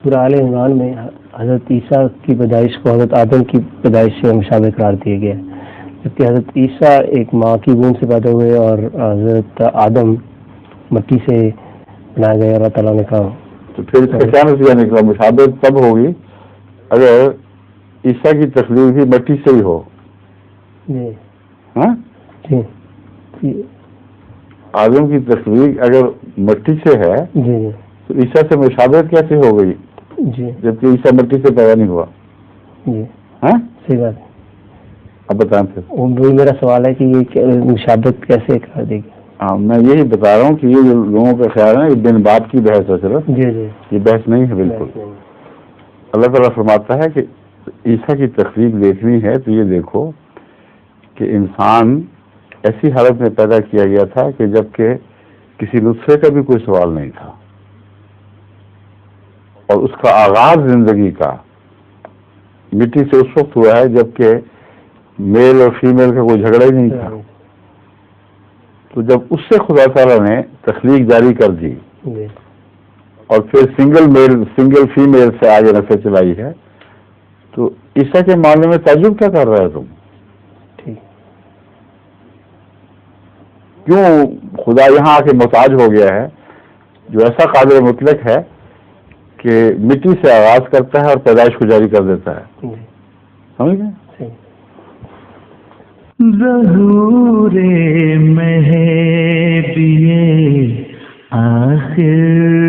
سورہ آل عمران میں حضرت عیسیٰ کی پیدائش کو حضرت آدم کی پیدائش سے مشابہ قرار دیا گیا ہے، جبکہ حضرت عیسیٰ ایک ماں کی وomb سے پیدا ہوئے اور حضرت آدم مٹی سے بنائے گئے، اللہ تعالیٰ نے کہا. تو پھر اس کا کیا نتیجہ نکلا؟ مشابہت تب ہوگی اگر عیسیٰ کی تخلیق بھی مٹی سے ہی ہو. جی ہاں جی جی آدم کی تخلیق اگر مٹی سے ہے جی تو عیسیٰ سے مشابہت کیسے ہو گئی جی جبکہ عیسیٰ مٹی سے پیدا نہیں ہوا؟ جی ہاں صحیح بات ہے. اب بتائیں پھر. وہی میرا سوال ہے کہ یہ مشابہت کیسے قرار دے گی؟ ہاں میں یہی بتا رہا ہوں کہ یہ جو لوگوں کا خیال ہے یہ بن بات کی بحث ہے صرف. جی جی یہ بحث نہیں ہے بالکل. اللہ تعالیٰ فرماتا ہے کہ عیسیٰ کی تخلیق دیکھنی ہے تو یہ دیکھو کہ انسان ایسی حالت میں پیدا کیا گیا تھا کہ جب کہ کسی نطفے کا بھی کوئی سوال نہیں تھا، اور اس کا آغاز زندگی کا مٹی سے اس وقت ہوا ہے جب کہ میل اور فیمیل کا کوئی جھگڑا ہی نہیں تھا. تو جب اس سے خدا تعالیٰ نے تخلیق جاری کر دی اور پھر سنگل فیمیل سے آگے نسل چلائی ہے، تو عیسیٰ کے معاملے میں تعجب کیا کر رہے ہو تم؟ کیوں خدا یہاں آ کے محتاج ہو گیا ہے جو ایسا قادر مطلق ہے کہ مٹی سے آغاز کرتا ہے اور پیدائش کو جاری کر دیتا ہے؟ سمجھ گئے؟ ظہور مہدی آخر